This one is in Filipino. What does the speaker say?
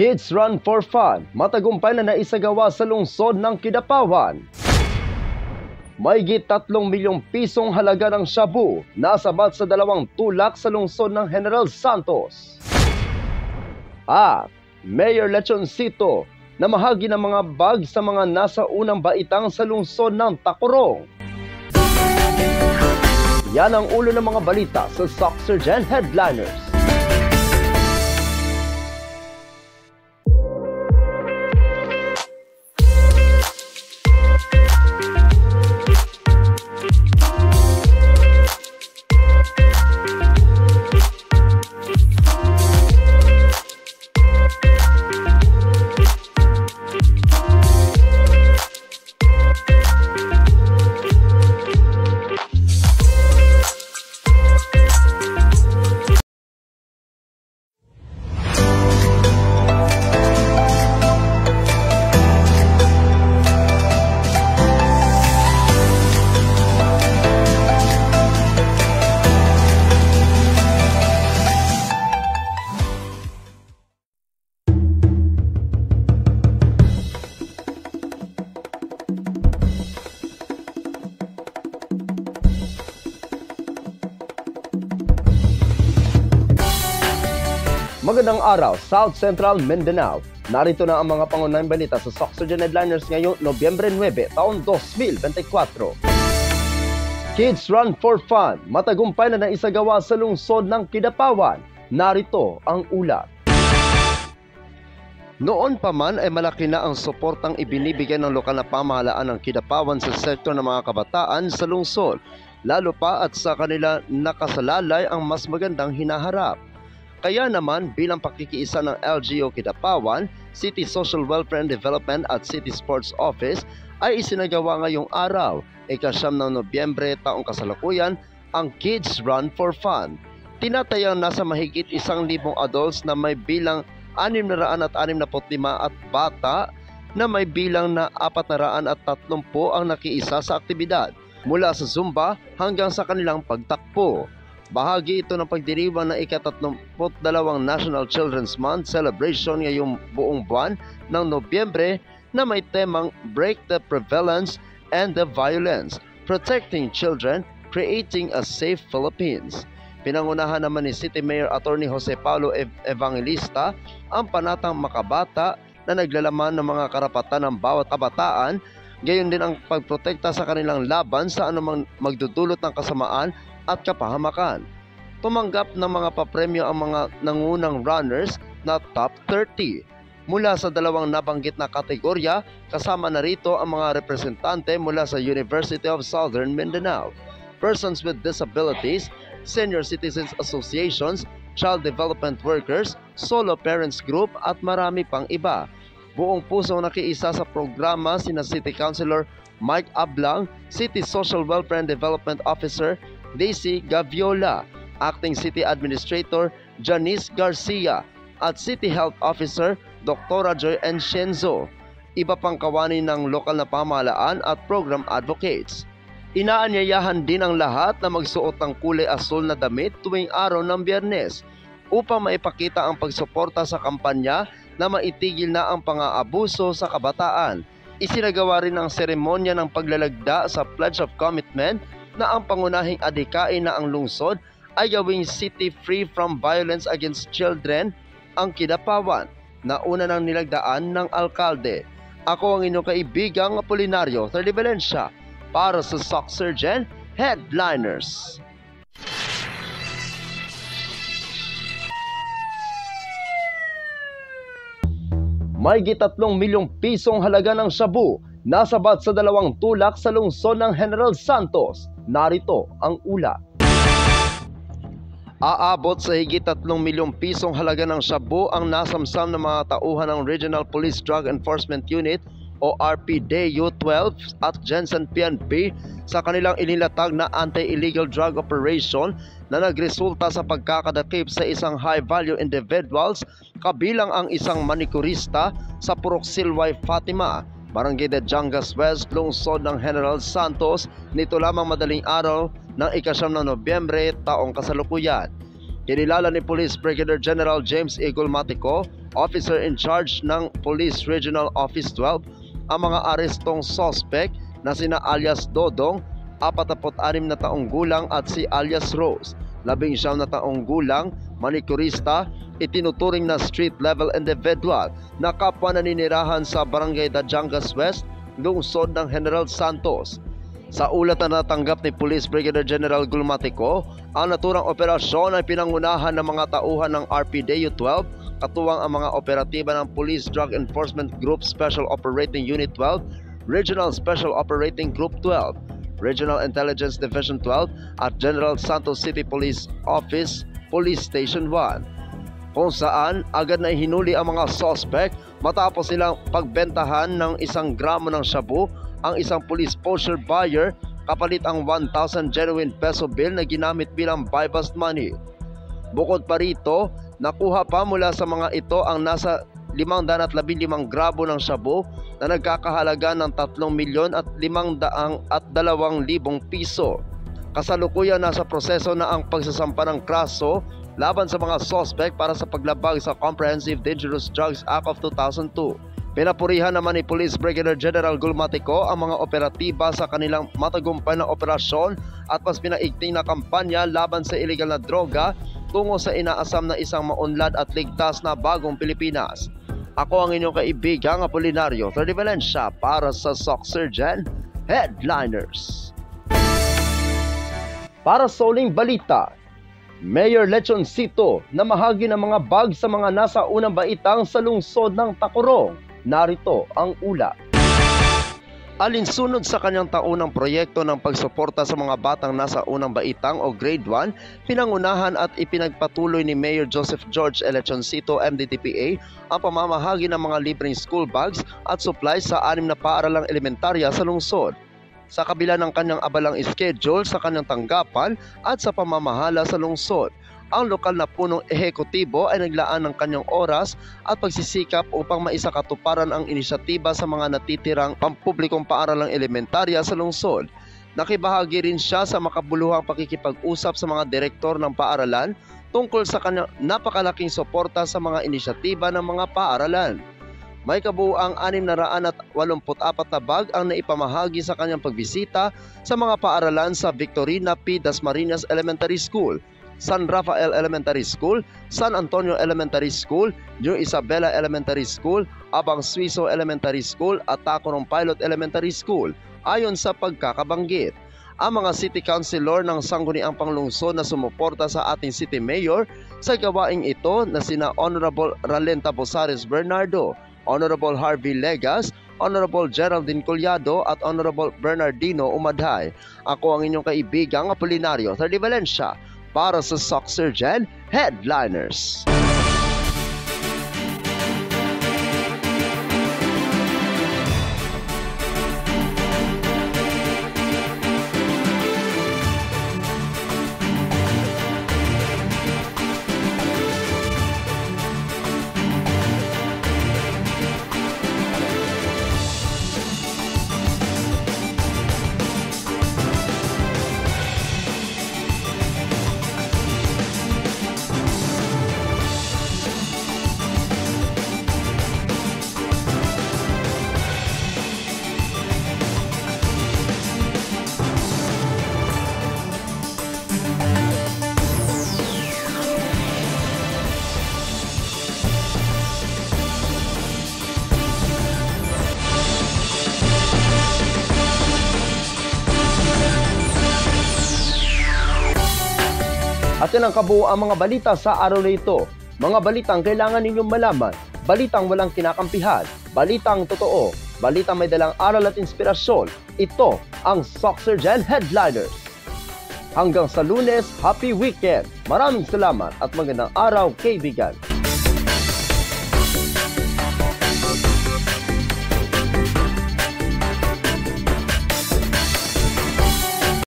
Kids Run for Fun, matagumpay na naisagawa sa lungsod ng Kidapawan. Mahigit 3 milyong pisong halaga ng shabu nasabat sa 2 tulak sa lungsod ng General Santos. At Mayor Lechoncito na mahagi ng mga bag sa mga nasa unang baitang sa lungsod ng Tacurong. Yan ang ulo ng mga balita sa Socksurgeon Headliners. Magandang araw, South Central Mindanao. Narito na ang mga pangunahing balita sa Socksurgeon Headliners ngayong Nobyembre 9, taon 2024. Kids Run for Fun, matagumpay na naisagawa sa lungsod ng Kidapawan. Narito ang ulat. Noon pa man ay malaki na ang suportang ibinibigay ng lokal na pamahalaan ng Kidapawan sa sektor ng mga kabataan sa lungsod, lalo pa at sa kanila nakasalalay ang mas magandang hinaharap. Kaya naman bilang pakikiisa ng LGU Kidapawan, City Social Welfare and Development at City Sports Office ay isinagawa ngayong araw, ika-9 ng Nobyembre taong kasalukuyan, ang Kids Run for Fun. Tinatayang nasa mahigit 1,000 adults na may bilang 665 at bata na may bilang na 430 ang nakiisa sa aktibidad, mula sa Zumba hanggang sa kanilang pagtakbo. Bahagi ito ng pagdiriwang ng ika-32 National Children's Month celebration ngayong buong buwan ng Nobyembre na may temang Break the Prevalence and the Violence, Protecting Children, Creating a Safe Philippines. Pinangunahan naman ni City Mayor Attorney Jose Paulo Evangelista ang panatang makabata na naglalaman ng mga karapatan ng bawat kabataan, gayon din ang pagprotekta sa kanilang laban sa anumang magdudulot ng kasamaan at kapahamakan. Tumanggap ng mga papremyo ang mga nangunang runners na top 30. Mula sa 2 nabanggit na kategorya, kasama na rito ang mga representante mula sa University of Southern Mindanao, Persons with Disabilities, Senior Citizens Associations, Child Development Workers, Solo Parents Group at marami pang iba. Buong pusong nakiisa sa programa sina City Councilor Mike Ablang, City Social Welfare and Development Officer Daisy Gaviola, Acting City Administrator Janice Garcia at City Health Officer Dr. Joy Encienzo. Iba pang kawani ng lokal na pamahalaan at program advocates. Inaanyayahan din ang lahat na magsuot ng kulay asul na damit tuwing araw ng Biyernes upang maipakita ang pagsuporta sa kampanya na maitigil na ang pang-aabuso sa kabataan. Isinagawa rin ang seremonya ng paglalagda sa Pledge of Commitment na ang pangunahing adhikain na ang lungsod ay gawing city free from violence against children ang Kidapawan, na una nang nilagdaan ng alkalde. Ako ang inyong kaibigang Apolinario Valencia para sa Socksurgeon Headliners. Mahigit 3 milyong pisong halaga ng shabu nasabat sa 2 tulak sa lungsod ng General Santos. Narito ang ulat. Aabot sa higit 3 milyong pisong halaga ng shabu ang nasamsam ng mga tauhan ng Regional Police Drug Enforcement Unit o RPDU 12 at Jensen PNP sa kanilang inilatag na anti-illegal drug operation na nagresulta sa pagkakadakip sa isang high-value individuals, kabilang ang isang manikurista sa Purok Silway Fatima, Barangay de Jangas West, lungsod ng General Santos, nito lamang madaling araw ng ika-9 ng Nobyembre taong kasalukuyan. Kinilala ni Police Brigadier General James E. Gulmatico, Officer in Charge ng Police Regional Office 12, ang mga arestong suspect na sina alias Dodong, 46 na taong gulang at si alias Rose, 19 na taong gulang, manikurista, itinuturing na street-level individual na kapwa naninirahan sa Barangay Dajangas West, lungsod ng General Santos. Sa ulat na natanggap ni Police Brigadier General Gulmatico, ang naturang operasyon ay pinangunahan ng mga tauhan ng RPDU 12, katuwang ang mga operatiba ng Police Drug Enforcement Group Special Operating Unit 12, Regional Special Operating Group 12, Regional Intelligence Division 12 at General Santos City Police Office Police Station 1, kung saan agad na hinuli ang mga suspect matapos silang pagbentahan ng 1 gramo ng shabu ang isang police poster buyer kapalit ang 1,000 genuine peso bill na ginamit bilang buy-bust money. Bukod pa rito, nakuha pa mula sa mga ito ang nasa 515 gramo ng shabu na nagkakahalaga ng 3,502,000 piso. Kasalukuyan nasa proseso na ang pagsasampa ng kaso laban sa mga suspect para sa paglabag sa Comprehensive Dangerous Drugs Act of 2002. Pinapurihan naman ni Police Brigadier General Gulmatico ang mga operatiba sa kanilang matagumpay na operasyon at mas pinaigting na kampanya laban sa illegal na droga tungo sa inaasam na isang maunlad at ligtas na bagong Pilipinas. Ako ang inyong kaibigang Apolinario 30 Valencia para sa SOC Surgeon Headliners. Para sa uling balita, Mayor Lechoncito namahagi ng mga bag sa mga nasa unang baitang sa lungsod ng Tacurong. Narito ang ulat. Alinsunod sa kanyang taunang proyekto ng pagsuporta sa mga batang nasa unang baitang o grade 1, pinangunahan at ipinagpatuloy ni Mayor Joseph George Lechoncito, MDTPA, ang pamamahagi ng mga libreng school bags at supplies sa 6 na paaralang elementarya sa lungsod. Sa kabila ng kanyang abalang schedule sa kanyang tanggapan at sa pamamahala sa lungsod, ang lokal na punong ehekutibo ay naglaan ng kanyang oras at pagsisikap upang maisakatuparan ang inisyatiba sa mga natitirang pampublikong paaralang elementarya sa lungsod. Nakibahagi rin siya sa makabuluhang pakikipag-usap sa mga direktor ng paaralan tungkol sa kanyang napakalaking suporta sa mga inisyatiba ng mga paaralan. May kabuuang 684 na bag ang naipamahagi sa kanyang pagbisita sa mga paaralan sa Victorina P. Dasmariñas Elementary School, San Rafael Elementary School, San Antonio Elementary School, New Isabela Elementary School, Abang Suiso Elementary School at Tacurong Pilot Elementary School, ayon sa pagkakabanggit. Ang mga city councilor ng sangguniang panglungsod na sumuporta sa ating city mayor sa gawaing ito na sina Honorable Ralenta Bosares Bernardo, Honorable Harvey Legas, Honorable Geraldine Collado at Honorable Bernardino Umadhay. Ako ang inyong kaibigang Apolinario 30 Valencia para sa SOC Surgeon Headliners. At yan ang kabuuan mga balita sa araw na ito. Mga balitang kailangan ninyong malaman, balitang walang kinakampihan, balitang totoo, balitang may dalang aral at inspirasyon. Ito ang SOC Surgeon Headliners. Hanggang sa Lunes, happy weekend! Maraming salamat at magandang araw, kaibigan!